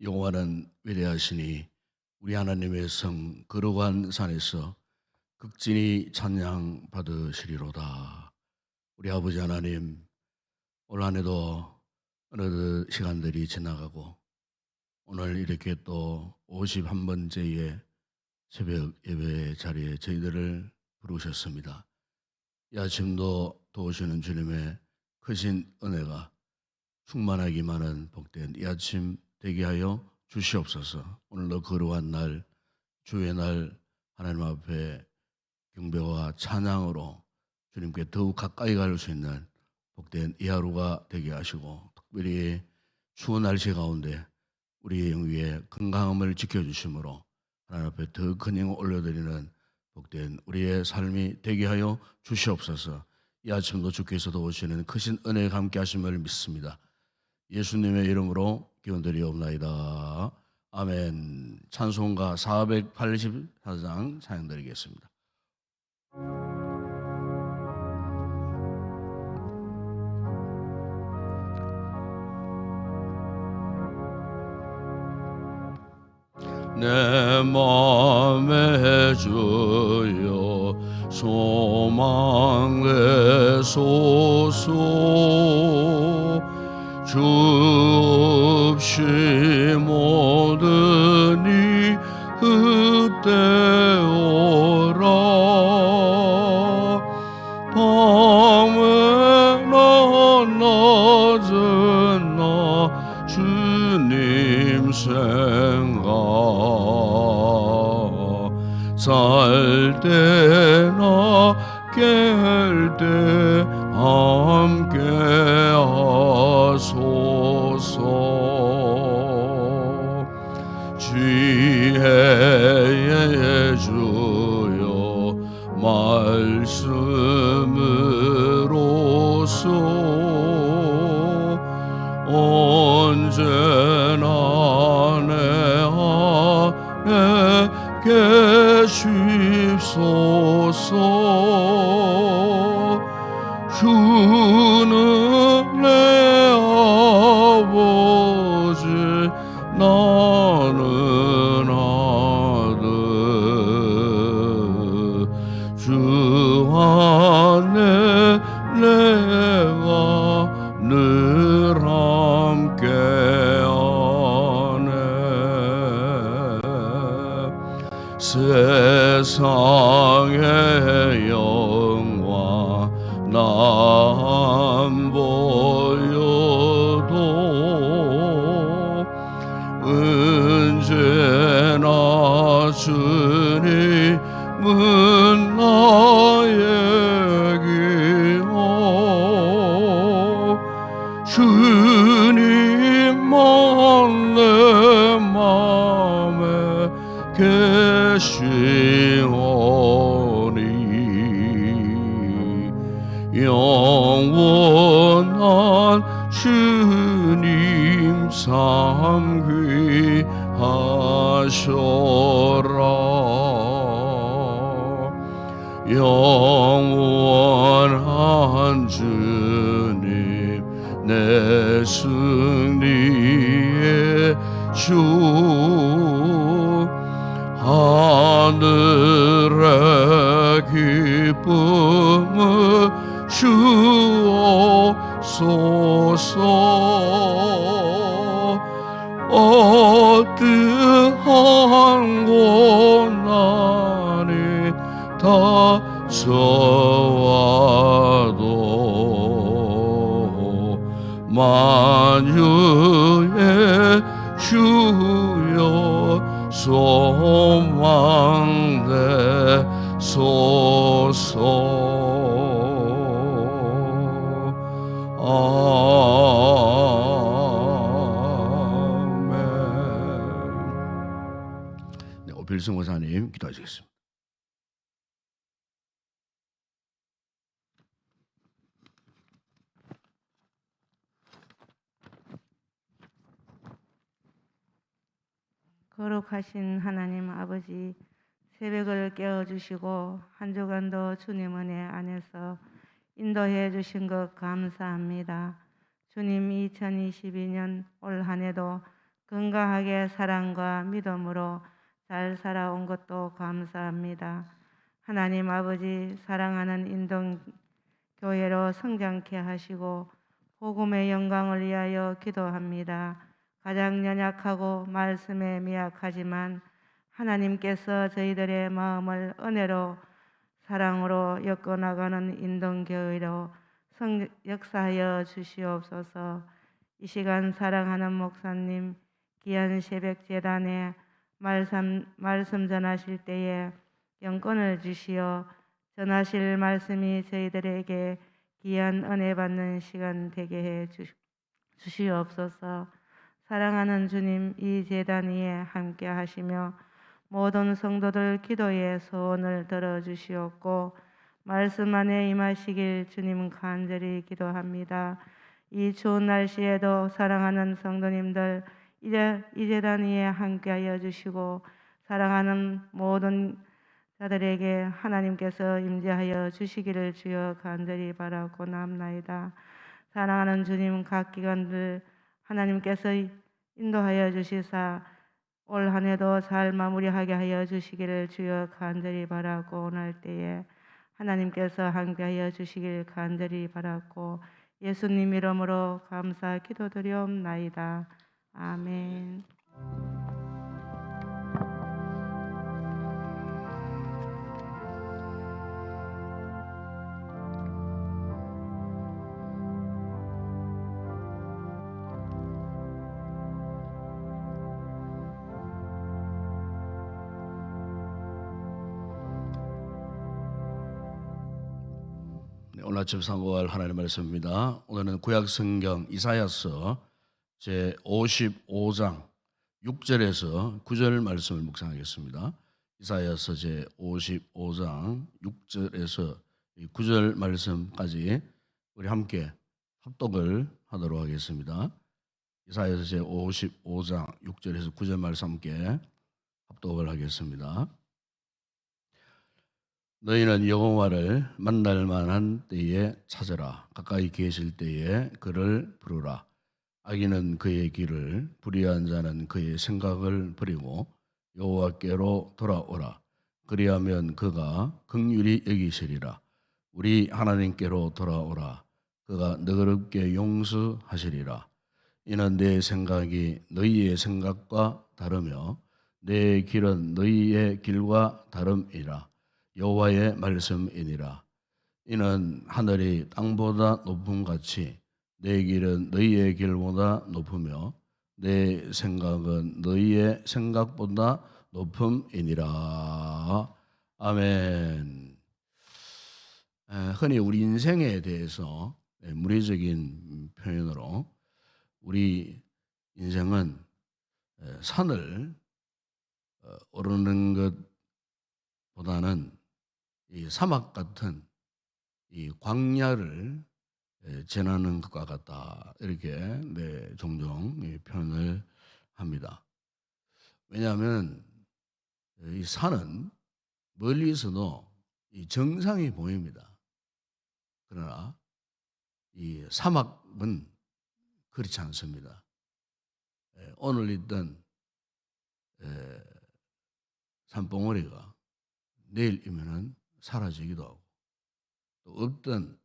여호와는 위대하시니 우리 하나님의 성 거룩한 산에서 극진히 찬양 받으시리로다. 우리 아버지 하나님, 올 한 해도 어느덧 시간들이 지나가고 오늘 이렇게 또 51번째의 새벽 예배 자리에 저희들을 부르셨습니다. 이 아침도 도우시는 주님의 크신 은혜가 충만하기만은 복된 이 아침 되게 하여 주시옵소서. 오늘도 거룩한 날, 주의 날 하나님 앞에 경배와 찬양으로 주님께 더욱 가까이 갈 수 있는 복된 이 하루가 되게 하시고, 특별히 추운 날씨 가운데 우리의 영 위에 건강함을 지켜주심으로 하나님 앞에 더 큰 힘을 올려드리는 복된 우리의 삶이 되게 하여 주시옵소서. 이 아침도 주께서 도우시는 크신 은혜가 함께 하심을 믿습니다. 예수님의 이름으로 기원드리옵나이다. 아멘. 찬송가 484장 찬양드리겠습니다. 내 맘에 주여 소망 내소서. 주 없이 모든 이 헛되어라. 밤에나 낮에나 주님 생각, 살 때나 깰 때 함께 하소서. 지혜의 주여 말씀으로써 언제나 내 안에 계십소서. 주는 내 아버지 나는 아들, 주 안에 내가 늘 함께하네. 세상의 영광 나 안 보여도 언제나 주님은 나의 기호. 주님만 내 맘에 계시오니 영원한 주님 참 귀하셔라. 영원한 주님 내 승리의 주, 하늘의 기쁨을 주옵소서. 어떠한 고난이 닥쳐와도 만유의 주여 소망 내소서. 아멘. 네, 오필승 목사님 기도하시겠습니다. 거룩하신 하나님 아버지, 새벽을 깨워주시고 한 주간도 주님 은혜 안에서 인도해 주신 것 감사합니다. 주님, 2022년 올 한 해도 건강하게 사랑과 믿음으로 잘 살아온 것도 감사합니다. 하나님 아버지, 사랑하는 인동교회로 성장케 하시고 복음의 영광을 위하여 기도합니다. 가장 연약하고 말씀에 미약하지만 하나님께서 저희들의 마음을 은혜로 사랑으로 엮어나가는 인동교회로 역사하여 주시옵소서. 이 시간 사랑하는 목사님 귀한 새벽 재단에 말씀 전하실 때에 영권을 주시어 전하실 말씀이 저희들에게 귀한 은혜 받는 시간 되게 해 주시옵소서. 사랑하는 주님, 이 재단 위에 함께 하시며 모든 성도들 기도의 소원을 들어주시옵고 말씀 안에 임하시길 주님 간절히 기도합니다. 이 추운 날씨에도 사랑하는 성도님들 이 재단 위에 함께하여 주시고 사랑하는 모든 자들에게 하나님께서 임재하여 주시기를 주여 간절히 바라고 남나이다. 사랑하는 주님, 각 기관들 하나님께서 인도하여 주시사 올 한 해도 잘 마무리하게 하여 주시기를 주여 간절히 바라고 오늘 때에 하나님께서 함께하여 주시길 간절히 바라고 예수님 이름으로 감사 기도드리옵나이다. 아멘. 네, 오늘 아침 상고할 하나님의 말씀입니다. 오늘은 구약 성경 이사야서 제 55장 6절에서 9절 말씀을 묵상하겠습니다. 이사야서 제 55장 6절에서 9절 말씀까지 우리 함께 합독을 하도록 하겠습니다. 이사야서 제 55장 6절에서 9절 말씀 함께 합독을 하겠습니다. 너희는 여호와를 만날 만한 때에 찾으라. 가까이 계실 때에 그를 부르라. 악인은 그의 길을, 불의한 자는 그의 생각을 버리고 여호와께로 돌아오라. 그리하면 그가 긍휼히 여기시리라. 우리 하나님께로 돌아오라. 그가 너그럽게 용서하시리라. 이는 내 생각이 너희의 생각과 다르며 내 길은 너희의 길과 다름이라. 여호와의 말씀이니라. 이는 하늘이 땅보다 높음같이 내 길은 너희의 길보다 높으며 내 생각은 너희의 생각보다 높음이니라. 아멘. 흔히 우리 인생에 대해서 물리적인 표현으로 우리 인생은 산을 오르는 것보다는 이 사막 같은 이 광야를 지나는 것과 같다. 이렇게 종종 표현을 합니다. 왜냐하면 이 산은 멀리서도 이 정상이 보입니다. 그러나 이 사막은 그렇지 않습니다. 오늘 있던 산봉우리가 내일이면은 사라지기도 하고 또 없던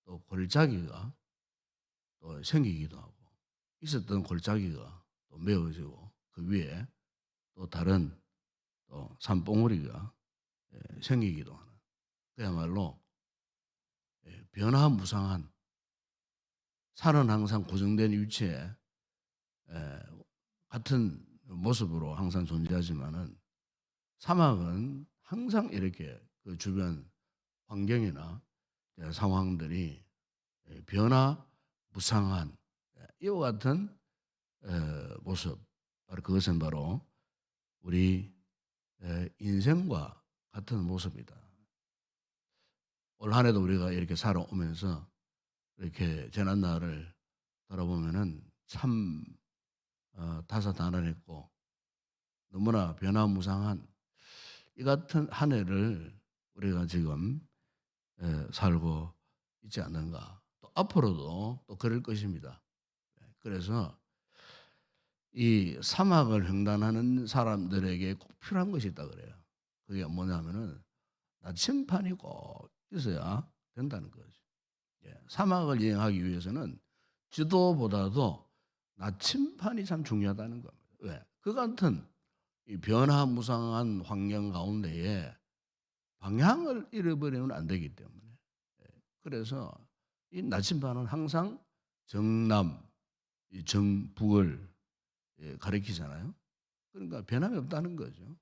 또 골짜기가 또 생기기도 하고 있었던 골짜기가 또 메워지고 그 위에 또 다른 또 산봉우리가 생기기도 하는 그야말로 변화무쌍한 산은 항상 고정된 위치에 같은 모습으로 항상 존재하지만은 사막은 항상 이렇게 그 주변 환경이나 상황들이 변화무쌍한 이와 같은 모습, 그것은 바로 우리 인생과 같은 모습이다. 올 한해도 우리가 이렇게 살아오면서 이렇게 지난 날을 돌아보면은 참 다사다난했고 너무나 변화무쌍한 이 같은 한 해를 우리가 지금 살고 있지 않는가. 또 앞으로도 또 그럴 것입니다. 그래서 이 사막을 횡단하는 사람들에게 꼭 필요한 것이 있다 그래요. 그게 뭐냐면은 나침판이 꼭 있어야 된다는 거죠. 예, 사막을 여행하기 위해서는 지도보다도 나침판이 참 중요하다는 겁니다. 왜? 그 같은 이 변화무쌍한 환경 가운데에 방향을 잃어버리면 안 되기 때문에. 예, 그래서 이 나침반은 항상 정남, 이 정북을 가리키잖아요. 그러니까 변함이 없다는 거죠.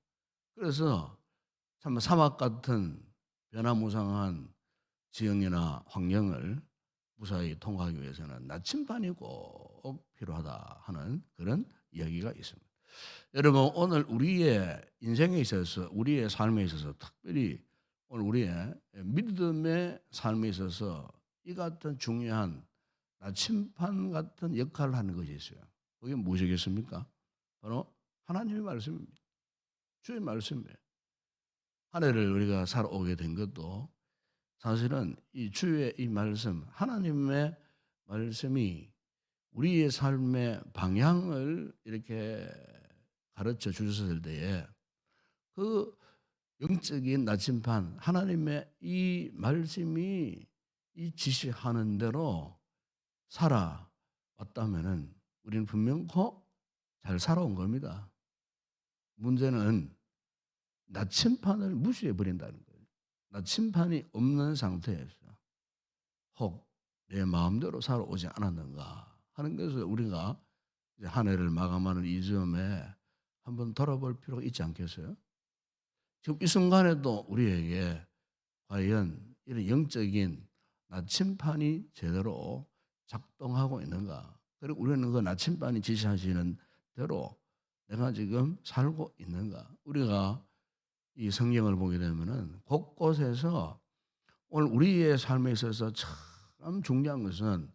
그래서 참 사막 같은 변화무쌍한 지형이나 환경을 무사히 통과하기 위해서는 나침반이 꼭 필요하다 하는 그런 이야기가 있습니다. 여러분 오늘 우리의 인생에 있어서 우리의 삶에 있어서 특별히 오늘 우리의 믿음의 삶에 있어서 이 같은 중요한 나침반 같은 역할을 하는 것이 있어요. 그게 무엇이겠습니까? 바로 하나님의 말씀입니다. 주의 말씀이에요. 한 해를 우리가 살아오게 된 것도 사실은 이 주의 이 말씀, 하나님의 말씀이 우리의 삶의 방향을 이렇게 가르쳐 주셨을 때에 그 영적인 나침반, 하나님의 이 말씀이 이 지시하는 대로 살아왔다면은 우리는 분명코 잘 살아온 겁니다. 문제는 나침반을 무시해 버린다는 거예요. 나침반이 없는 상태에서 혹 내 마음대로 살아오지 않았는가 하는 것을 우리가 이제 한 해를 마감하는 이 점에 한번 돌아볼 필요가 있지 않겠어요? 지금 이 순간에도 우리에게 과연 이런 영적인 나침반이 제대로 작동하고 있는가? 그리고 우리는 그 나침반이 지시하시는 대로 내가 지금 살고 있는가? 우리가 이 성경을 보게 되면은 곳곳에서 오늘 우리의 삶에 있어서 참 중요한 것은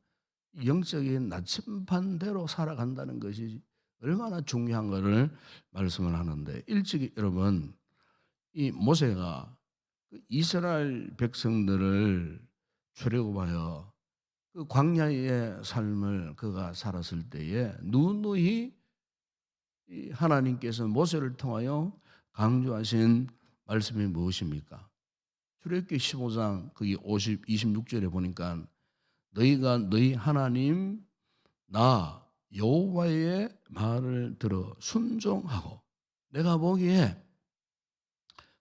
영적인 나침반대로 살아간다는 것이 얼마나 중요한 것을 말씀을 하는데 일찍이 여러분 이 모세가 그 이스라엘 백성들을 출애굽하여 그 광야의 삶을 그가 살았을 때에 누누이 이 하나님께서 모세를 통하여 강조하신 말씀이 무엇입니까? 출애굽기 15장 거기 26절에 보니까 너희가 너희 하나님 나 여호와의 말을 들어 순종하고 내가 보기에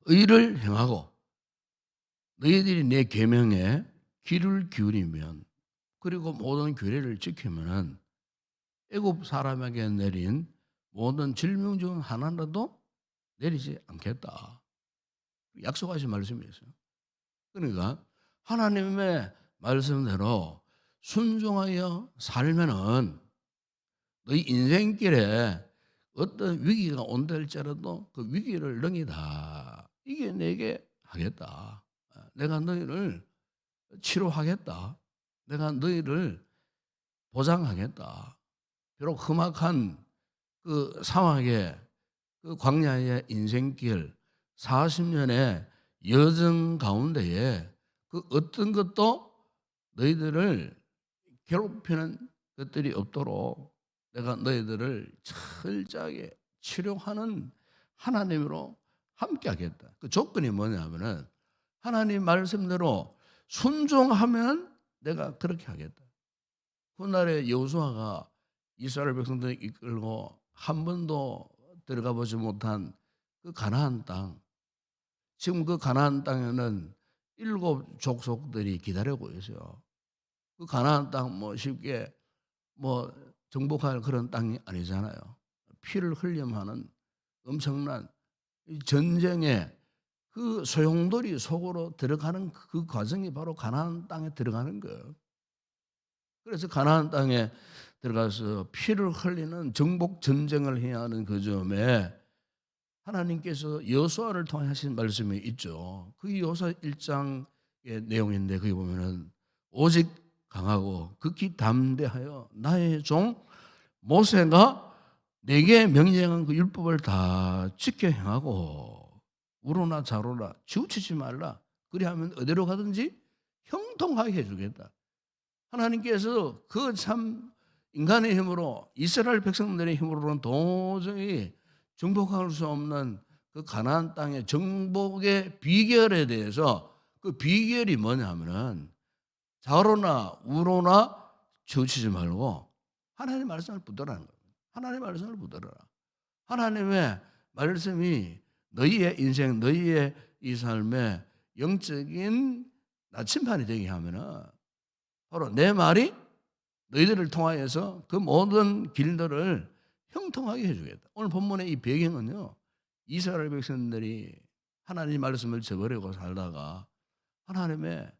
의를 행하고 너희들이 내 계명에 귀를 기울이면 그리고 모든 규례를 지키면은 애굽 사람에게 내린 모든 질명 중 하나라도 내리지 않겠다. 약속하신 말씀이었어요. 그러니까 하나님의 말씀대로 순종하여 살면은 너희 인생길에 어떤 위기가 온달지라도 그 위기를 능히다 이겨내게 하겠다. 내가 너희를 치료하겠다. 내가 너희를 보장하겠다. 비록 험악한 그 상황에 그 광야의 인생길 40년의 여정 가운데에 그 어떤 것도 너희들을 괴롭히는 것들이 없도록 내가 너희들을 철저하게 치료하는 하나님으로 함께 하겠다. 그 조건이 뭐냐면은 하나님 말씀대로 순종하면 내가 그렇게 하겠다. 훗날에 여호수아가 이스라엘 백성들을 이끌고 한 번도 들어가 보지 못한 그 가나안 땅, 지금 그 가나안 땅에는 7 족속들이 기다리고 있어요. 그 가나안 땅 뭐 쉽게 뭐 정복할 그런 땅이 아니잖아요. 피를 흘림하는 엄청난 전쟁에 그 소용돌이 속으로 들어가는 그 과정이 바로 가나안 땅에 들어가는 거예요. 그래서 가나안 땅에 들어가서 피를 흘리는 정복 전쟁을 해야 하는 그 점에 하나님께서 여호수아를 통해 하신 말씀이 있죠. 그 여호수아 1장의 내용인데 거기 보면은 오직 강하고 극히 담대하여 나의 종 모세가 내게 명령한 그 율법을 다 지켜 행하고 우로나 좌로나 치우치지 말라. 그리하면 어디로 가든지 형통하게 해주겠다. 하나님께서 그 참 인간의 힘으로, 이스라엘 백성들의 힘으로는 도저히 정복할 수 없는 그 가나안 땅의 정복의 비결에 대해서, 그 비결이 뭐냐 하면은 좌로나 우로나 치우치지 말고 하나님의 말씀을 붙들라는 거예요. 하나님의 말씀을 붙들어라. 하나님의 말씀이 너희의 인생, 너희의 이 삶의 영적인 나침반이 되게 하면은 바로 내 말이 너희들을 통하여서 그 모든 길들을 형통하게 해주겠다. 오늘 본문의 이 배경은요, 이스라엘 백성들이 하나님 말씀을 저버리고 살다가 하나님의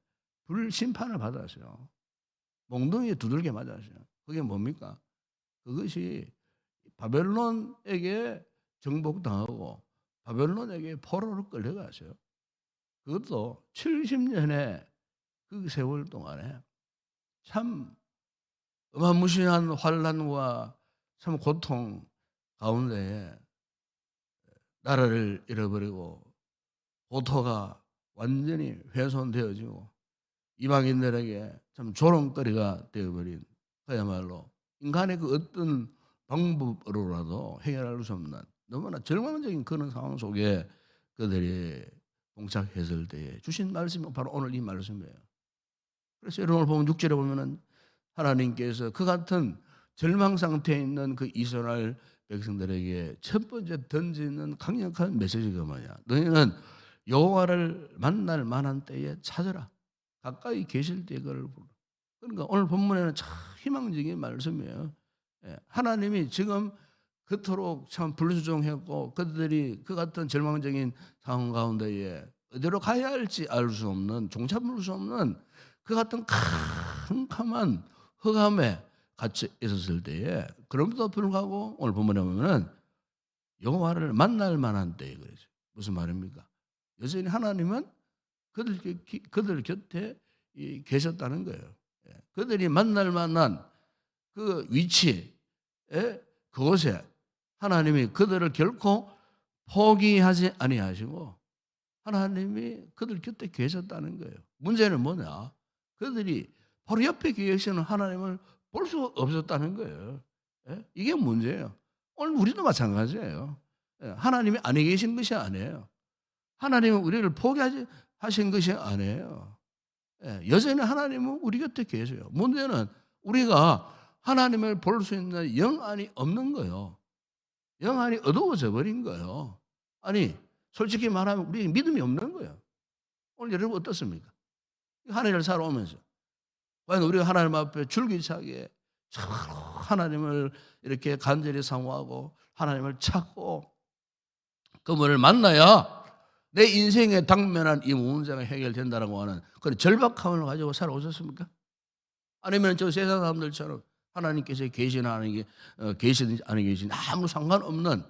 불심판을 받았어요. 몽둥이에 두들겨 맞았어요. 그게 뭡니까? 그것이 바벨론에게 정복당하고 바벨론에게 포로로 끌려갔어요. 그것도 70년의 그 세월 동안에 참 어마무시한 환난과 참 고통 가운데에 나라를 잃어버리고 고토가 완전히 훼손되어지고 이방인들에게 참 조롱거리가 되어버린, 그야말로 인간의 그 어떤 방법으로라도 해결할 수 없는 너무나 절망적인 그런 상황 속에 그들이 봉착했을 때에 주신 말씀이 바로 오늘 이 말씀이에요. 그래서 여러분 보면 6절에 보면은 하나님께서 그 같은 절망 상태에 있는 그 이스라엘 백성들에게 첫 번째 던지는 강력한 메시지가 뭐냐? 너희는 여호와를 만날 만한 때에 찾으라. 가까이 계실 때 그를 부르라. 그러니까 오늘 본문에는 참 희망적인 말씀이에요. 하나님이 지금 그토록 참 불수종했고 그들이 그 같은 절망적인 상황 가운데에 어디로 가야 할지 알 수 없는, 종잡을 수 없는 그 같은 캄캄한 흑암에 갇혀 있었을 때에, 그럼에도 불구하고 오늘 본문에 보면은 여호와를 만날 만한 때에 그러죠. 무슨 말입니까? 여전히 하나님은 그들 곁에 계셨다는 거예요. 그들이 만날 만한 그 위치에, 그곳에 하나님이 그들을 결코 포기하지 아니하시고 하나님이 그들 곁에 계셨다는 거예요. 문제는 뭐냐? 그들이 바로 옆에 계시는 하나님을 볼 수 없었다는 거예요. 이게 문제예요. 오늘 우리도 마찬가지예요. 하나님이 안에 계신 것이 아니에요. 하나님은 우리를 포기하지 하신 것이 아니에요. 여전히 하나님은 우리 곁에 계세요. 문제는 우리가 하나님을 볼 수 있는 영안이 없는 거예요. 영안이 어두워져 버린 거예요. 아니, 솔직히 말하면 우리 믿음이 없는 거예요. 오늘 여러분 어떻습니까? 하늘을 살아오면서 과연 우리가 하나님 앞에 줄기차게 하나님을 이렇게 간절히 사모하고 하나님을 찾고 그분을 만나야 내 인생에 당면한 이 문제가 해결된다라고 하는 그런 절박함을 가지고 살아오셨습니까? 아니면 저 세상 사람들처럼 하나님께서 계시나 하는 계시든지 안 계시든지 아무 상관없는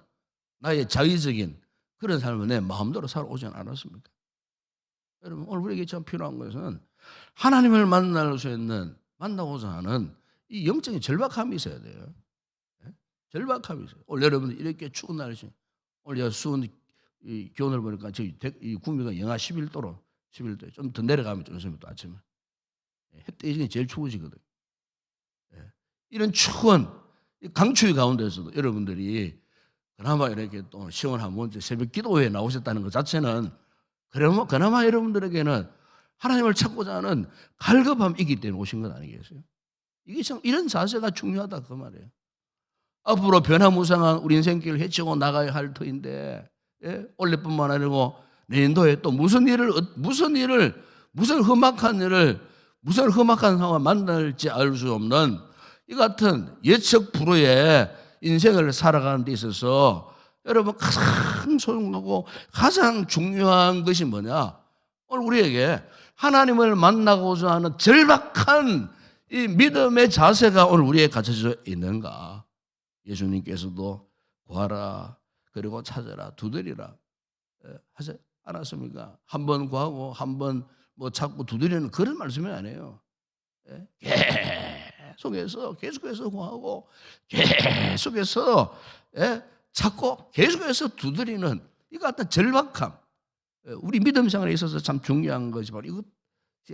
나의 자의적인 그런 삶을 내 마음대로 살아오지 않았습니까? 여러분 오늘 우리에게 참 필요한 것은 하나님을 만날 수 있는, 만나고자 하는 이 영적인 절박함이 있어야 돼요. 절박함이 있어요. 오늘 여러분들 이렇게 추운 날씨, 오늘 수온 이 기온을 보니까 저희 이 구미가 영하 11도로 11도 좀 더 내려가면 좋습니다. 또 아침에 해 뜨기 제일 추워지거든. 이런 추운 강추위 가운데서도 여러분들이 그나마 이렇게 또 시원한 먼저 새벽 기도회에 나오셨다는 것 자체는 그나마 여러분들에게는 하나님을 찾고자 하는 갈급함이기 때문에 오신 것 아니겠어요? 이게 참 이런 자세가 중요하다 그 말이에요. 앞으로 변화무쌍한 우리 인생길을 헤치고 나가야 할 터인데 올해뿐만 아니고 내년도에 또 무슨 험악한 상황을 만날지 알 수 없는 이 같은 예측 불허의 인생을 살아가는 데 있어서 여러분 가장 소중하고 가장 중요한 것이 뭐냐? 오늘 우리에게 하나님을 만나고자 하는 절박한 이 믿음의 자세가 오늘 우리에게 갖춰져 있는가? 예수님께서도 구하라 그리고 찾아라 두드리라 하지 않았습니까? 한 번 구하고 한 번 뭐 찾고 두드리는 그런 말씀이 아니에요. 계속해서 구하고 계속해서 찾고 계속해서 두드리는 이 같은 절박함, 우리 믿음 생활에 있어서 참 중요한 것이 바로 이것이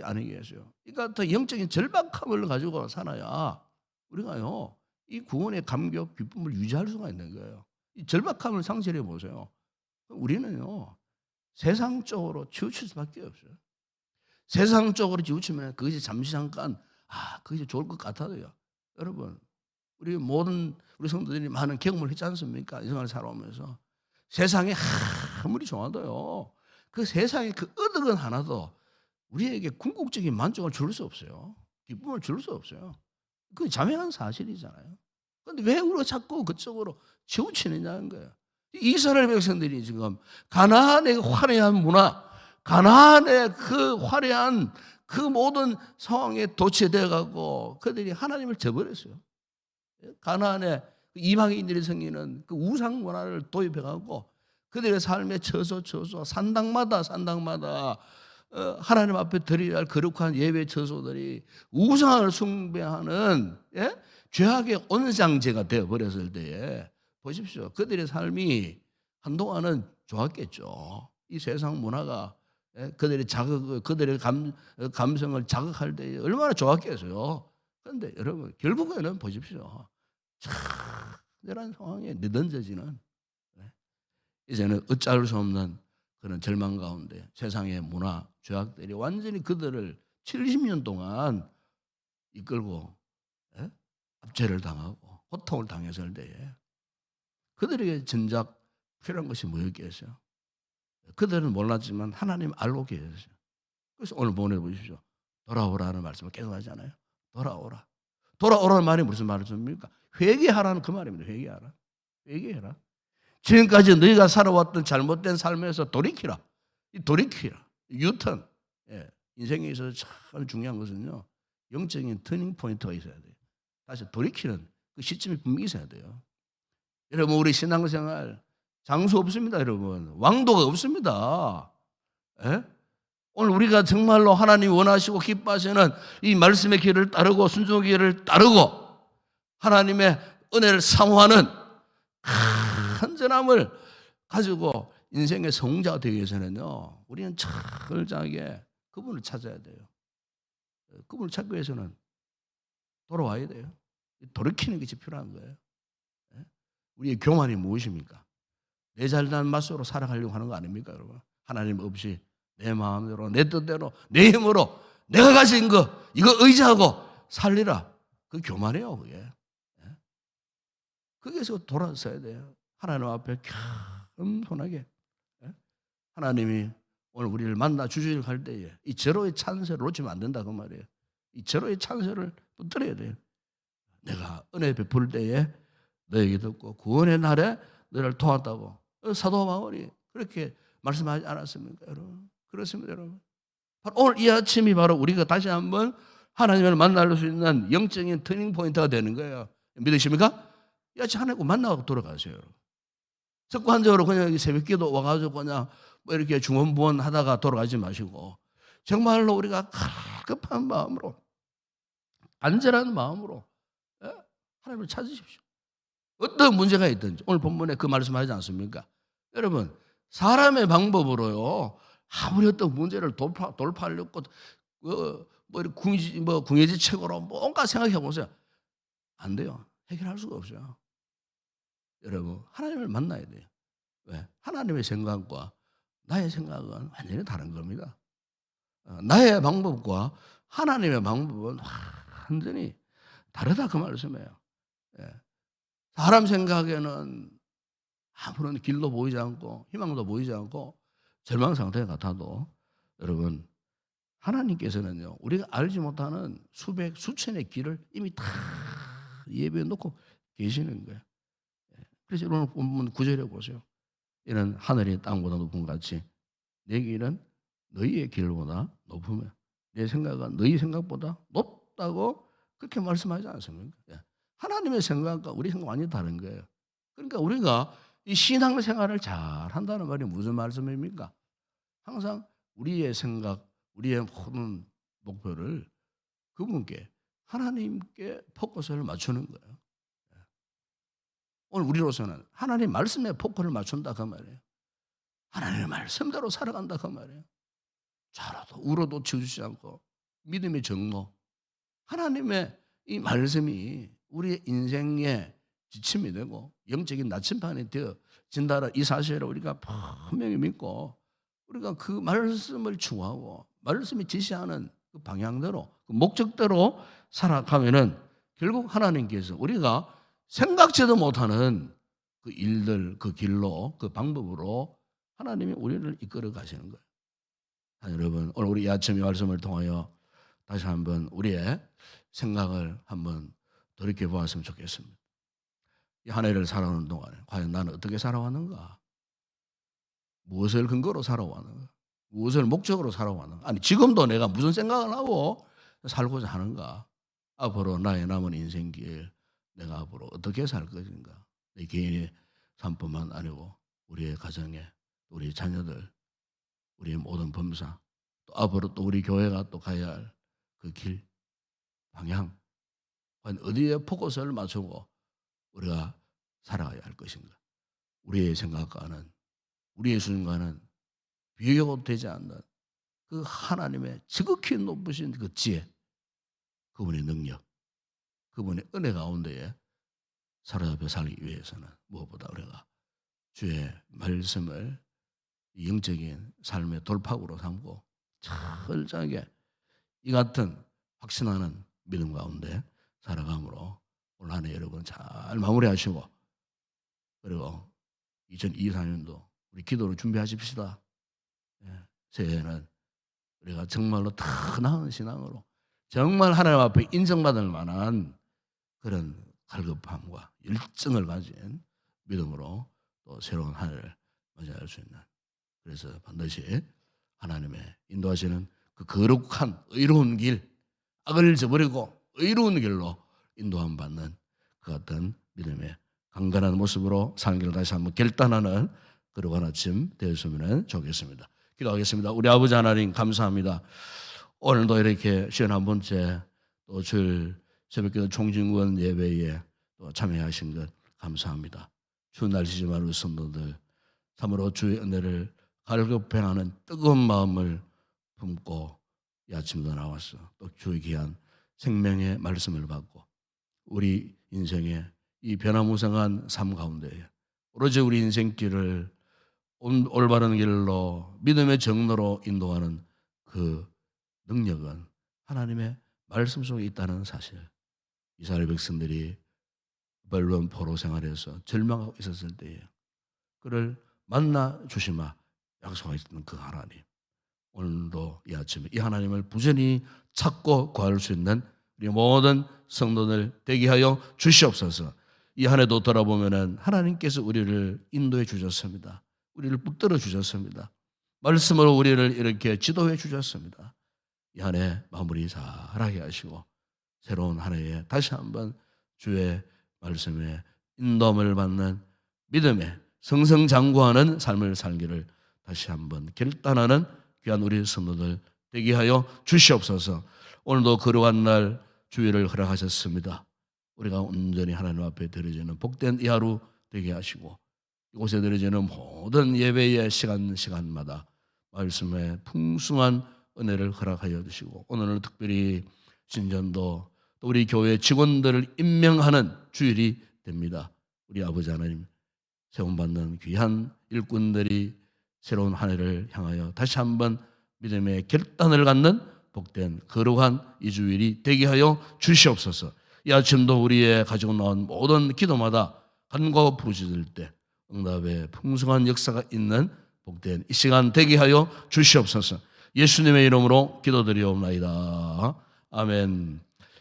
아니겠어요. 이 같은 영적인 절박함을 가지고 살아야 우리가요 이 구원의 감격, 기쁨을 유지할 수가 있는 거예요. 이 절박함을 상실해 보세요. 우리는요, 세상적으로 치우칠 수밖에 없어요. 세상적으로 치우치면 그것이 잠시 잠깐, 그것이 좋을 것 같아도요. 여러분, 우리 성도들이 많은 경험을 했지 않습니까? 이 생활을 살아오면서. 세상에 아무리 좋아도요, 그 세상에 그 어덕은 하나도 우리에게 궁극적인 만족을 줄 수 없어요. 기쁨을 줄 수 없어요. 그게 자명한 사실이잖아요. 그런데 왜 우리가 자꾸 그쪽으로 치우치느냐는 거예요. 이스라엘 백성들이 지금 가나안의 화려한 문화, 가나안의 그 화려한 그 모든 상황에 도취되어 가고 그들이 하나님을 저버렸어요. 가나안의 이방인들이 생기는 그 우상 문화를 도입해 가고 그들의 삶의 처소 산당마다 하나님 앞에 드려야 할 거룩한 예배 처소들이 우상을 숭배하는 죄악의 온상제가 되어 버렸을 때에 보십시오. 그들의 삶이 한동안은 좋았겠죠. 이 세상 문화가 그들의 감성을 자극할 때에 얼마나 좋았겠어요. 그런데 여러분 결국에는 보십시오. 참이런 상황에 내던져지는 이제는 어찌할 수 없는 그런 절망 가운데 세상의 문화, 죄악들이 완전히 그들을 70년 동안 이끌고 압제를 당하고 고통을 당했을 때에 그들에게 진작 필요한 것이 뭐였겠어요? 그들은 몰랐지만 하나님 알고 계셨어요. 그래서 오늘 보내보십시오. 돌아오라는 말씀을 계속 하잖아요. 돌아오라. 돌아오라는 말이 무슨 말입니까? 회개하라는 그 말입니다. 회개해라. 지금까지 너희가 살아왔던 잘못된 삶에서 돌이키라. 돌이키라. 유턴. 인생에 있어서 참 중요한 것은요, 영적인 터닝 포인트가 있어야 돼요. 다시 돌이키는 그 시점이 분명히 있어야 돼요. 여러분, 우리 신앙생활 장수 없습니다, 여러분. 왕도가 없습니다. 오늘 우리가 정말로 하나님이 원하시고 기뻐하시는 이 말씀의 길을 따르고 순종의 길을 따르고 하나님의 은혜를 사모하는 간절함을 가지고 인생의 성자가 되기 위해서는요, 우리는 철저하게 그분을 찾아야 돼요. 그분을 찾기 위해서는 돌아와야 돼요. 돌이키는 것이 필요한 거예요. 우리의 교만이 무엇입니까? 내 잘난 맛으로 살아가려고 하는 거 아닙니까, 여러분? 하나님 없이 내 마음대로, 내 뜻대로, 내 힘으로 내가 가진 거 이거 의지하고 살리라. 그 교만이에요, 그게. 거기에서 돌아서야 돼요. 하나님 앞에 겸손하게. 하나님이 오늘 우리를 만나 주시길 할 때에 이 절호의 찬스를 놓치면 안 된다 그 말이에요. 이 절호의 찬스를 붙들어야 돼요. 내가 은혜 베풀 때에 너에게 듣고 구원의 날에 너를 도왔다고 사도 바울이 그렇게 말씀하지 않았습니까, 여러분? 그렇습니다, 여러분. 바로 오늘 이 아침이 바로 우리가 다시 한번 하나님을 만날 수 있는 영적인 터닝 포인트가 되는 거예요. 믿으십니까? 이 아침 하나님 만나고 돌아가세요, 여러분. 습관적으로 그냥 새벽기도 와가지고 그냥 뭐 이렇게 중원부원 하다가 돌아가지 마시고 정말로 우리가 급한 마음으로 간절한 마음으로 하나님을 찾으십시오. 어떤 문제가 있든지 오늘 본문에 그 말씀하지 않습니까? 여러분 사람의 방법으로요 아무리 어떤 문제를 돌파하려고 궁예지책으로 뭔가 생각해 보세요. 안 돼요. 해결할 수가 없어요. 여러분 하나님을 만나야 돼요. 왜? 하나님의 생각과 나의 생각은 완전히 다른 겁니다. 나의 방법과 하나님의 방법은 완전히 다르다 그 말씀이에요. 사람 생각에는 아무런 길도 보이지 않고 희망도 보이지 않고 절망 상태 같아도 여러분 하나님께서는요 우리가 알지 못하는 수천의 길을 이미 다 예비해 놓고 계시는 거예요. 그래서 오늘 본문 9절에 보세요. 이는 하늘이 땅보다 높은 같이 내 길은 너희의 길보다 높으며 내 생각은 너희 생각보다 높다고 그렇게 말씀하지 않습니까? 하나님의 생각과 우리 생각 완전히 다른 거예요. 그러니까 우리가 이 신앙생활을 잘 한다는 말이 무슨 말씀입니까? 항상 우리의 생각, 우리의 모든 목표를 그분께 하나님께 포커스를 맞추는 거예요. 오늘 우리로서는 하나님 말씀에 포커를 맞춘다 그 말이에요. 하나님의 말씀대로 살아간다 그 말이에요. 좌로도 우로도 치우치지 않고 믿음의 정로 하나님의 이 말씀이 우리의 인생의 지침이 되고 영적인 나침반이 되어진다는 이 사실을 우리가 분명히 믿고 우리가 그 말씀을 추구하고 말씀이 지시하는 그 방향대로 그 목적대로 살아가면은 결국 하나님께서 우리가 생각지도 못하는 그 일들, 그 길로, 그 방법으로 하나님이 우리를 이끌어 가시는 거예요. 여러분, 오늘 우리 이 아침 이 말씀을 통하여 다시 한번 우리의 생각을 한번 돌이켜 보았으면 좋겠습니다. 이 한 해를 살아오는 동안에 과연 나는 어떻게 살아왔는가? 무엇을 근거로 살아왔는가? 무엇을 목적으로 살아왔는가? 아니, 지금도 내가 무슨 생각을 하고 살고자 하는가? 앞으로 나의 남은 인생길 내가 앞으로 어떻게 살 것인가? 내 개인의 삶뿐만 아니고 우리의 가정에, 우리 자녀들, 우리의 모든 범사, 또 앞으로 또 우리 교회가 또 가야 할 그 길, 방향, 과연 어디에 포커스를 맞추고 우리가 살아가야 할 것인가? 우리의 생각과는, 우리의 수준과는 비교가 되지 않는 그 하나님의 지극히 높으신 그 지혜, 그분의 능력, 그분의 은혜 가운데에 사로잡혀 살기 위해서는 무엇보다 우리가 주의 말씀을 영적인 삶의 돌파구로 삼고 철저하게 이 같은 확신하는 믿음 가운데 살아감으로 올 한 해 여러분 잘 마무리하시고, 그리고 2024년도 우리 기도로 준비하십시다. 새해에는 우리가 정말로 더 나은 신앙으로 정말 하나님 앞에 인정받을 만한 그런 갈급함과 열정을 가진 믿음으로 또 새로운 한 해를 맞이할 수 있는, 그래서 반드시 하나님의 인도하시는 그 거룩한 의로운 길, 악을 저버리고 의로운 길로 인도함 받는 그 같은 믿음의 강건한 모습으로 사는 길을 다시 한번 결단하는 그러한 아침 되었으면 좋겠습니다. 기도하겠습니다. 우리 아버지 하나님 감사합니다. 오늘도 이렇게 51번째 또 주일 새벽기도 총진구원 예배에 또 참여하신 것 감사합니다. 추운 날씨지만 우리 성도들 참으로 주의 은혜를 갈급해하는 뜨거운 마음을 품고 이 아침도 나와서 또 주의 귀한 생명의 말씀을 받고 우리 인생의 이 변화무쌍한 삶 가운데 오로지 우리 인생길을 올바른 길로 믿음의 정로로 인도하는 그 능력은 하나님의 말씀 속에 있다는 사실, 이스라엘 백성들이 벌론 포로 생활에서 절망하고 있었을 때에 그를 만나 주시마 약속하셨던 그 하나님, 오늘도 이 아침에 이 하나님을 부전히 찾고 구할 수 있는 우리 모든 성도들 되게 하여 주시옵소서. 이 한 해도 돌아보면은 하나님께서 우리를 인도해 주셨습니다. 우리를 붙들어 주셨습니다. 말씀으로 우리를 이렇게 지도해 주셨습니다. 이 한 해 마무리 잘하게 하시고 새로운 한 해에 다시 한번 주의 말씀에 인도함을 받는 믿음의 승승장구하는 삶을 살기를 다시 한번 결단하는 귀한 우리 성도들 되게 하여 주시옵소서. 오늘도 거룩한 날 주일을 허락하셨습니다. 우리가 온전히 하나님 앞에 드려지는 복된 이 하루 되게 하시고 이곳에 드려지는 모든 예배의 시간마다 말씀의 풍성한 은혜를 허락하여 주시고 오늘은 특별히 신전도 또 우리 교회 직원들을 임명하는 주일이 됩니다. 우리 아버지 하나님 세움받는 귀한 일꾼들이 새로운 한 해를 향하여 다시 한번 믿음의 결단을 갖는 복된 거룩한 이 주일이 되게 하여 주시옵소서. 이 아침도 우리의 가지고 나온 모든 기도마다 간과가 부르짖을 때 응답의 풍성한 역사가 있는 복된 이 시간 되게 하여 주시옵소서. 예수님의 이름으로 기도드리옵나이다. 아멘.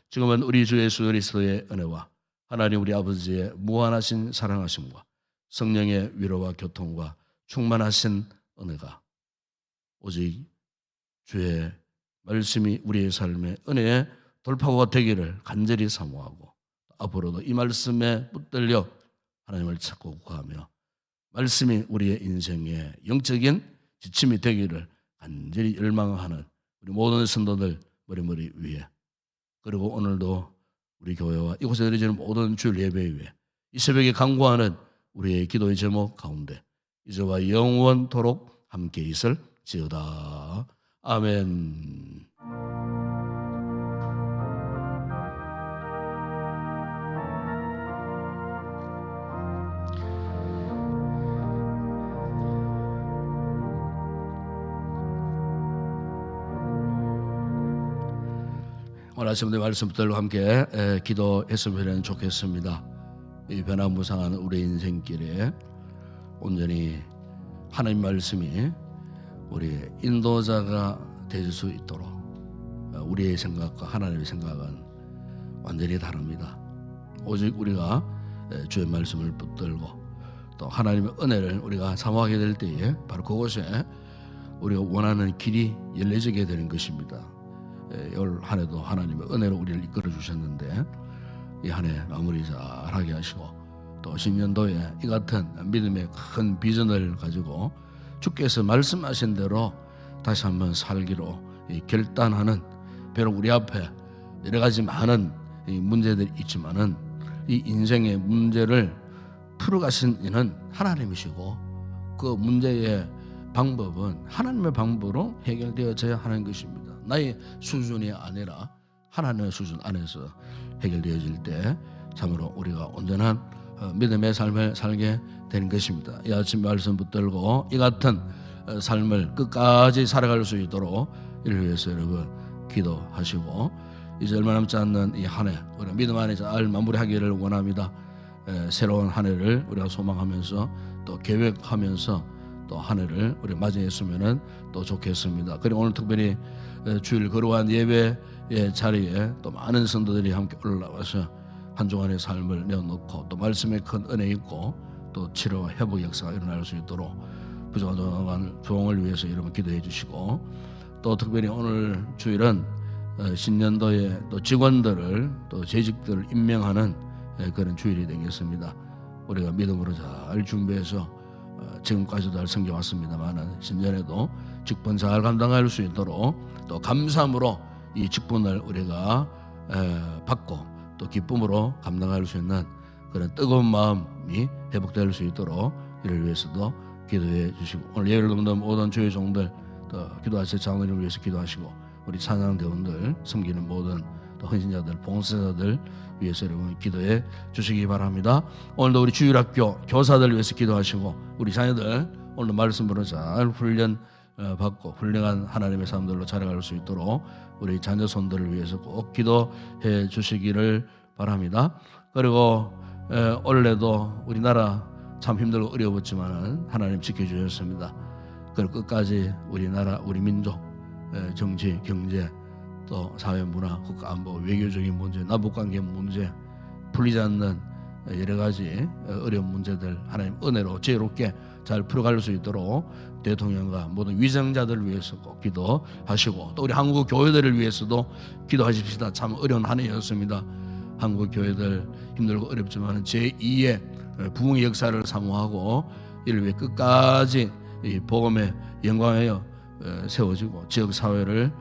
지금은 우리 주 예수 그리스도의 은혜와 하나님 우리 아버지의 무한하신 사랑하심과 성령의 위로와 교통과 충만하신 은혜가 오직 주의 말씀이 우리의 삶의 은혜의 돌파구가 되기를 간절히 사모하고 앞으로도 이 말씀에 붙들려 하나님을 찾고 구하며 말씀이 우리의 인생의 영적인 지침이 되기를 간절히 열망하는 우리 모든 성도들 머리 위에, 그리고 오늘도 우리 교회와 이곳에 드려지는 모든 주일 예배 위에 이 새벽에 간구하는 우리의 기도의 제목 가운데 이제와 영원토록 함께 있을지어다. 아멘. 오늘 아침에 말씀 붙들고 함께 기도했으면 좋겠습니다. 이 변화무쌍한 우리 인생길에 온전히 하나님 말씀이 우리 인도자가 될 수 있도록 우리의 생각과 하나님의 생각은 완전히 다릅니다. 오직 우리가 주의 말씀을 붙들고 또 하나님의 은혜를 우리가 사모하게 될 때에 바로 그곳에 우리가 원하는 길이 열려지게 되는 것입니다. 올 한 해도 하나님의 은혜로 우리를 이끌어 주셨는데 이 한 해 마무리 잘하게 하시고 또 신년도에 이 같은 믿음의 큰 비전을 가지고 주께서 말씀하신 대로 다시 한번 살기로 결단하는, 비록 우리 앞에 여러 가지 많은 문제들이 있지만은 이 인생의 문제를 풀어가신 이는 하나님이시고 그 문제의 방법은 하나님의 방법으로 해결되어져야 하는 것입니다. 나의 수준이 아니라 하나님의 수준 안에서 해결되어질 때 참으로 우리가 온전한 믿음의 삶을 살게 되는 것입니다. 이 아침 말씀 붙들고 이 같은 삶을 끝까지 살아갈 수 있도록 이를 위해서 여러분 기도하시고 이제 얼마 남지 않는 이 한 해 우리 믿음 안에 잘 마무리하기를 원합니다. 새로운 한 해를 우리가 소망하면서 또 계획하면서 또 한 해를 우리 맞이했으면 또 좋겠습니다. 그리고 오늘 특별히 주일 거룩한 예배의 자리에 또 많은 성도들이 함께 올라와서 한 주간의 삶을 내어놓고 또 말씀에 큰 은혜 있고 또 치료 회복 역사가 일어날 수 있도록 부족한 조언을 위해서 여러분 기도해 주시고 또 특별히 오늘 주일은 신년도에 또 직원들을 또 재직들을 임명하는 그런 주일이 되겠습니다. 우리가 믿음으로 잘 준비해서 지금까지도 잘 섬겨왔습니다만 신년에도 직분 잘 감당할 수 있도록 또 감사함으로 이 직분을 우리가 받고 또 기쁨으로 감당할 수 있는 그런 뜨거운 마음이 회복될 수 있도록 이를 위해서도 기도해 주시고 오늘 예배를 돕는 모든 주의 종들 또 기도하실 장로님을 위해서 기도하시고 우리 찬양대원들 섬기는 모든 또 헌신자들 봉사자들 위해서 여러분 기도해 주시기 바랍니다. 오늘도 우리 주일학교 교사들 위해서 기도하시고 우리 자녀들 오늘도 말씀으로 잘 훈련 받고 훌륭한 하나님의 사람들로 자라갈 수 있도록 우리 자녀 손들을 위해서 꼭 기도해 주시기를 바랍니다. 그리고 올해도 우리나라 참 힘들고 어려웠지만 하나님 지켜주셨습니다. 그리고 끝까지 우리나라 우리 민족 정치 경제 또 사회 문화 국가 안보 외교적인 문제 남북관계 문제 풀리지 않는 여러 가지 어려운 문제들 하나님 은혜로 지혜롭게 잘 풀어갈 수 있도록 대통령과 모든 위정자들을 위해서 꼭 기도하시고 또 우리 한국 교회들을 위해서도 기도하십시다. 참 어려운 한 해였습니다. 한국 교회들 힘들고 어렵지만 제2의 부흥의 역사를 사모하고 이를 위해 끝까지 이 복음의 영광하여 세워지고 지역 사회를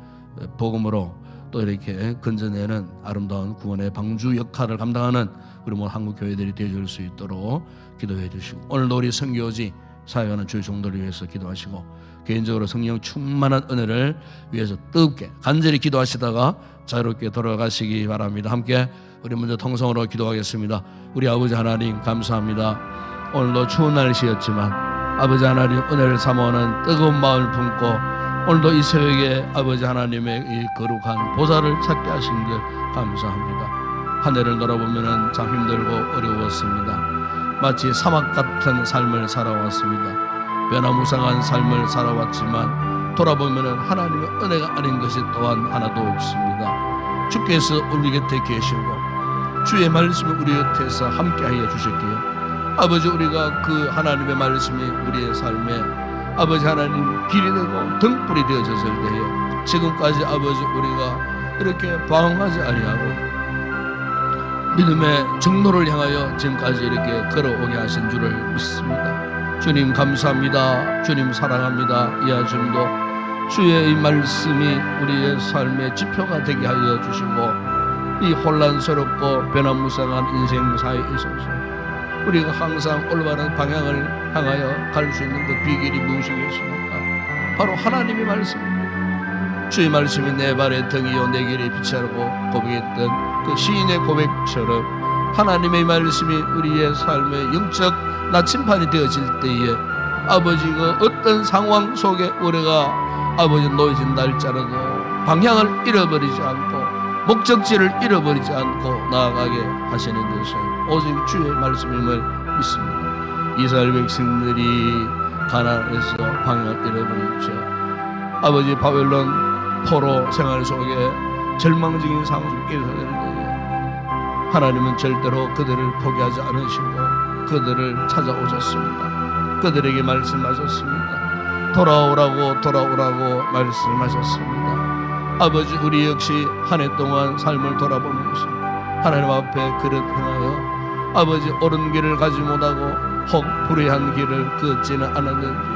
복음으로 또 이렇게 건져내는 아름다운 구원의 방주 역할을 감당하는 우리 모든 한국 교회들이 되어줄 수 있도록 기도해 주시고 오늘도 우리 선교지 사역하는 주의 종들을 위해서 기도하시고 개인적으로 성령 충만한 은혜를 위해서 뜨겁게 간절히 기도하시다가 자유롭게 돌아가시기 바랍니다. 함께 우리 먼저 통성으로 기도하겠습니다. 우리 아버지 하나님 감사합니다. 오늘도 추운 날씨였지만 아버지 하나님 은혜를 사모하는 뜨거운 마음을 품고 오늘도 이 새벽에 아버지 하나님의 이 거룩한 보좌를 찾게 하신 것 감사합니다. 한 해를 돌아보면 참 힘들고 어려웠습니다. 마치 사막 같은 삶을 살아왔습니다. 변화무쌍한 삶을 살아왔지만 돌아보면 하나님의 은혜가 아닌 것이 또한 하나도 없습니다. 주께서 우리 곁에 계시고 주의 말씀이 우리 곁에서 함께하여 주셨기에 아버지 우리가 그 하나님의 말씀이 우리의 삶에 아버지 하나님 길이 되고 등불이 되어졌을 때에 지금까지 아버지 우리가 이렇게 방황하지 아니하고 믿음의 정로를 향하여 지금까지 이렇게 걸어오게 하신 줄을 믿습니다. 주님 감사합니다. 주님 사랑합니다. 이 아침도 주의 이 말씀이 우리의 삶의 지표가 되게 하여 주시고 이 혼란스럽고 변화무쌍한 인생사에 있어서 우리가 항상 올바른 방향을 향하여 갈 수 있는 그 비결이 무엇이겠습니까? 바로 하나님의 말씀입니다. 주의 말씀이 내 발의 등이요 내 길의 빛이라고 고백했던 그 시인의 고백처럼 하나님의 말씀이 우리의 삶의 영적 나침반이 되어질 때에 아버지가 어떤 상황 속에 우리가 아버지 놓여진 날짜라도 방향을 잃어버리지 않고 목적지를 잃어버리지 않고 나아가게 하시는 것은 오직 주의 말씀임을 믿습니다. 이스라엘 백성들이 가나안에서 방향을 잃어버린 채 아버지 바벨론 포로 생활 속에 절망적인 상황 속에 있을 때에 하나님은 절대로 그들을 포기하지 않으시고 그들을 찾아오셨습니다. 그들에게 말씀하셨습니다. 돌아오라고 말씀하셨습니다. 아버지, 우리 역시 한 해 동안 삶을 돌아보면서 하나님 앞에 그릇 행하여 아버지 옳은 길을 가지 못하고 혹 불의한 길을 걷지는 않았는지,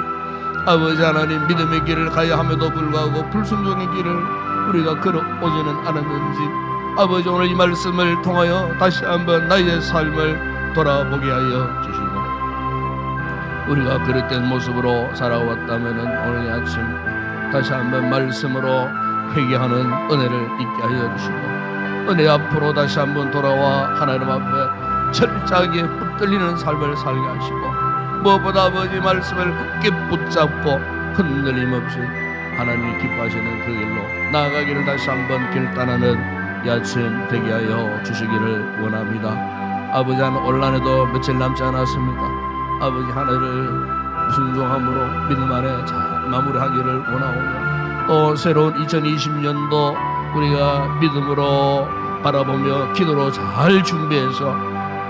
아버지 하나님 믿음의 길을 가야 함에도 불구하고 불순종의 길을 우리가 걸어오지는 않았는지, 아버지 오늘 이 말씀을 통하여 다시 한번 나의 삶을 돌아보게 하여 주시고, 우리가 그릇된 모습으로 살아왔다면 오늘 아침 다시 한번 말씀으로 회개하는 은혜를 있게 하여 주시고, 은혜 앞으로 다시 한번 돌아와 하나님 앞에 철저하게 붙들리는 삶을 살게 하시고, 무엇보다 아버지 말씀을 굳게 붙잡고 흔들림 없이 하나님이 기뻐하시는 그 길로 나아가기를 다시 한번 결단하는 이 아침 되게 하여 주시기를 원합니다. 아버지, 올 한해도 며칠 남지 않았습니다. 아버지, 하늘을 순종함으로 믿음 안에 잘 마무리하기를 원하오며, 또 새로운 2020년도 우리가 믿음으로 바라보며 기도로 잘 준비해서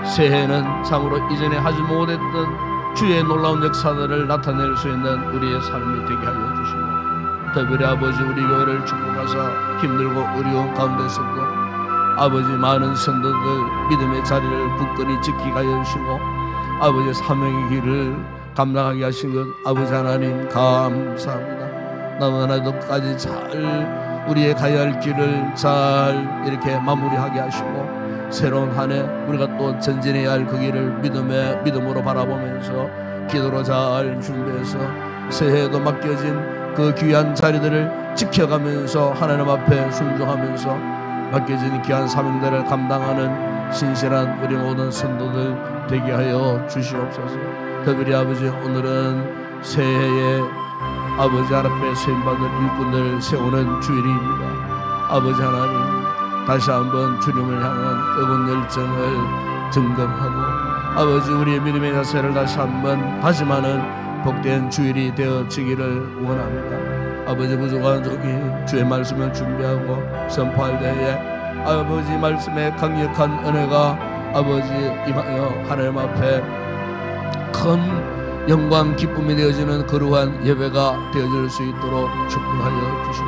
새해는 참으로 이전에 하지 못했던 주의 놀라운 역사들을 나타낼 수 있는 우리의 삶이 되게 하여 주시고, 특별히 아버지 우리 교회를 축복하사 힘들고 어려운 가운데서도 아버지 많은 성도들 믿음의 자리를 굳건히 지키게 하여 주시고, 아버지 사명의 길을 감당하게 하신 것 아버지 하나님 감사합니다. 남은 한 해도 끝까지 잘 우리의 가야 할 길을 잘 이렇게 마무리하게 하시고, 새로운 한 해 우리가 또 전진해야 할 그 길을 믿음으로 바라보면서 기도로 잘 준비해서 새해에도 맡겨진 그 귀한 자리들을 지켜가면서 하나님 앞에 순종하면서 맡겨진 귀한 사명들을 감당하는 신실한 우리 모든 성도들 되게 하여 주시옵소서. 특별히 아버지, 오늘은 새해에 아버지 앞에 세움받은 일꾼들 세우는 주일입니다. 아버지 하나님, 다시 한번 주님을 향한 뜨거운 열정을 점검하고 아버지 우리의 믿음의 자세를 다시 한번 다짐하는 복된 주일이 되어지기를 원합니다. 아버지, 부족한 종이 주의 말씀을 준비하고 선포할 때에 아버지 말씀의 강력한 은혜가 아버지 임하여 하나님 앞에 큰 영광 기쁨이 되어지는 그러한 예배가 되어질 수 있도록 축복하여 주시고,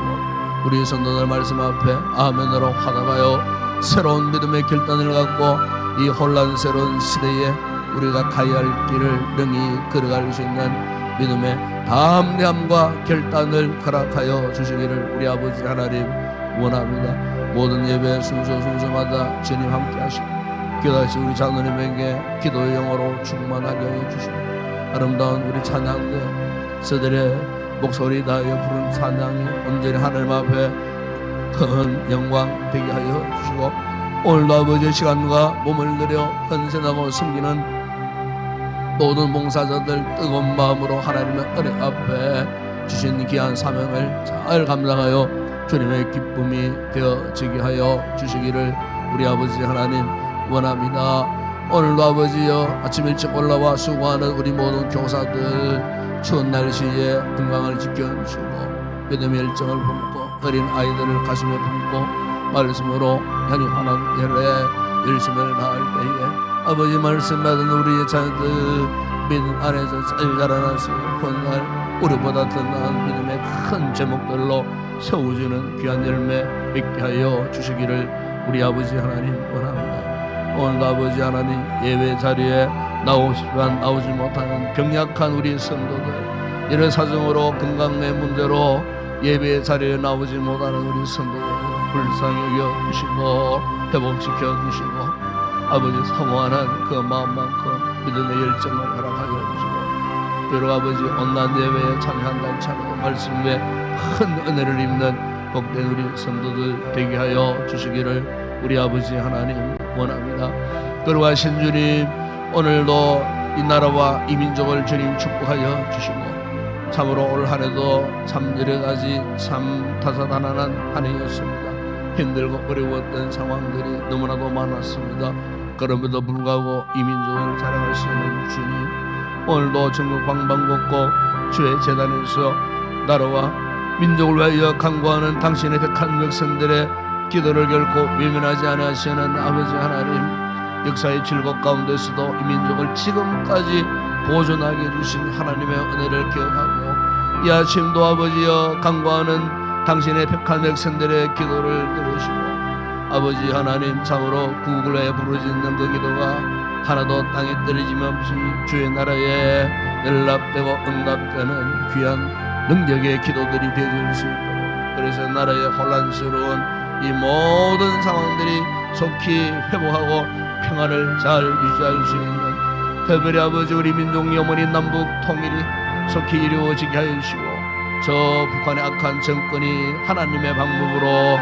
우리 성도들 말씀 앞에 아멘으로 화답하여 새로운 믿음의 결단을 갖고 이 혼란스러운 시대에 우리가 가야 할 길을 능히 걸어갈 수 있는 믿음의 담대함과 결단을 허락하여 주시기를 우리 아버지 하나님 원합니다. 모든 예배 순서마다 주님 함께 하시고 기도하시 우리 자녀님에게 기도의 영어로 충만하게 해주시고, 아름다운 우리 찬양대 저들의 목소리 다하여 부른 찬양이 온전히 하나님 앞에 큰 영광 되게 하여 주시고, 오늘도 아버지의 시간과 몸을 들여 헌신하고 섬기는 모든 봉사자들 뜨거운 마음으로 하나님의 은혜 앞에 주신 귀한 사명을 잘 감당하여 주님의 기쁨이 되어지게 하여 주시기를 우리 아버지 하나님 원합니다. 오늘도 아버지여 아침 일찍 올라와 수고하는 우리 모든 교사들 추운 날씨에 건강을 지켜주시고 믿음의 열정을 품고 어린 아이들을 가슴에 품고 말씀으로 향유하는 열에 열심을 다할 때에 아버지 말씀 받은 우리의 자녀들 믿음 안에서 잘 자라나서 훗날 우리보다 더 나은 믿음의 큰 제목들로 세워지는 귀한 열매 맺게 하여 주시기를 우리 아버지 하나님 원합니다. 오늘도 아버지 하나님 예배 자리에 나오시지만 나오지 못하는 병약한 우리 성도들, 이런 사정으로 건강의 문제로 예배 자리에 나오지 못하는 우리 성도들 불쌍히 여겨주시고 회복시켜 주시고 아버지 사모하는 그 마음만큼 믿음의 열정을 허락하여 주시고, 비록 아버지 온난 예배에 참여한 날처럼 말씀에 큰 은혜를 입는 복된 우리 성도들 되게 하여 주시기를 우리 아버지 하나님 원합니다. 그러하신 주님, 오늘도 이 나라와 이 민족을 주님 축복하여 주시고, 참으로 올 한해도 참 여러가지 참 다사다난한 한 해였습니다. 힘들고 어려웠던 상황들이 너무나도 많았습니다. 그럼에도 불구하고 이 민족을 자랑하시는 주님, 오늘도 전국 방방곡곡 주의 재단에서 나라와 민족을 위하여 간구하는 당신의 택한 백성들의 기도를 결코 외면하지 아니하시는 아버지 하나님, 역사의 질곡 가운데서도 이 민족을 지금까지 보존하게 해주신 하나님의 은혜를 기억하고 이 아침도 아버지여 간구하는 당신의 택한 백성들의 기도를 들으시고 아버지 하나님, 참으로 구국을 위해 부르짖는 그 기도가 하나도 땅에 떨어짐 없이 주의 나라에 연락되고 응답되는 귀한 능력의 기도들이 되어질 수 있도록, 그래서 나라의 혼란스러운 이 모든 상황들이 속히 회복하고 평화를 잘 유지할 수 있는 특별히 아버지 우리 민족 영원히 남북 통일이 속히 이루어지게 하여 주시고 저 북한의 악한 정권이 하나님의 방법으로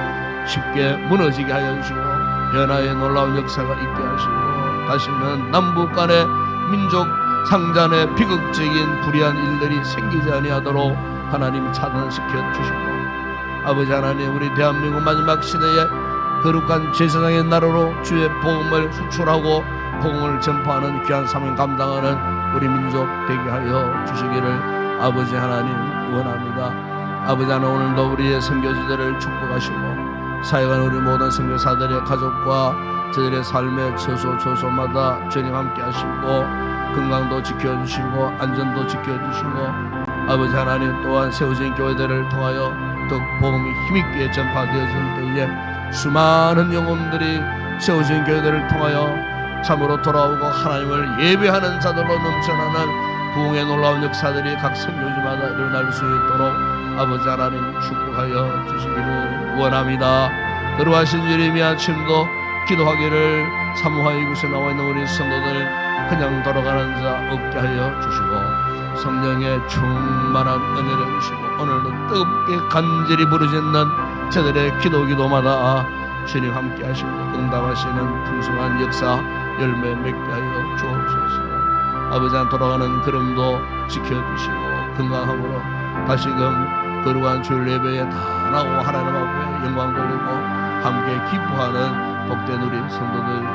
쉽게 무너지게 하여 주시고 변화의 놀라운 역사가 있게 하시고 다시는 남북 간의 민족 상잔의 비극적인 불의한 일들이 생기지 아니하도록 하나님이 차단시켜 주시고 아버지 하나님, 우리 대한민국 마지막 시대에 거룩한 제사장의 나라로 주의 복음을 수출하고 복음을 전파하는 귀한 사명 감당하는 우리 민족 되게 하여 주시기를 아버지 하나님 원합니다. 아버지 하나님, 오늘도 우리의 선교지들을 축복하시고 사역하는 우리 모든 선교사들의 가족과 저들의 삶의 처소처소마다 주님 함께 하시고 건강도 지켜주시고 안전도 지켜주시고 아버지 하나님, 또한 세워진 교회들을 통하여 더욱 복음이 힘있게 전파되어질 때에 수많은 영혼들이 세워진 교회들을 통하여 참으로 돌아오고 하나님을 예배하는 자들로 넘쳐나는 부흥의 놀라운 역사들이 각 선교지마다 일어날 수 있도록 아버지 하나님 축복하여 주시기를 원합니다. 그러하신 주님, 이 아침도 기도하기를 사모하여 이곳에 나와 있는 우리 성도들 그냥 돌아가는 자 없게 하여 주시고 성령의 충만한 은혜를 주시고 오늘도 뜨겁게 간절히 부르짖는 저들의 기도마다 주님 함께 하시고 응답하시는 풍성한 역사 열매 맺게 하여 주옵소서. 아버지 한 돌아가는 걸음도 지켜주시고 건강함으로 다시금 거룩한 주일 예배에 다 나오고 하나님 앞에 영광 돌리고 함께 기뻐하는 복된 우리 성도들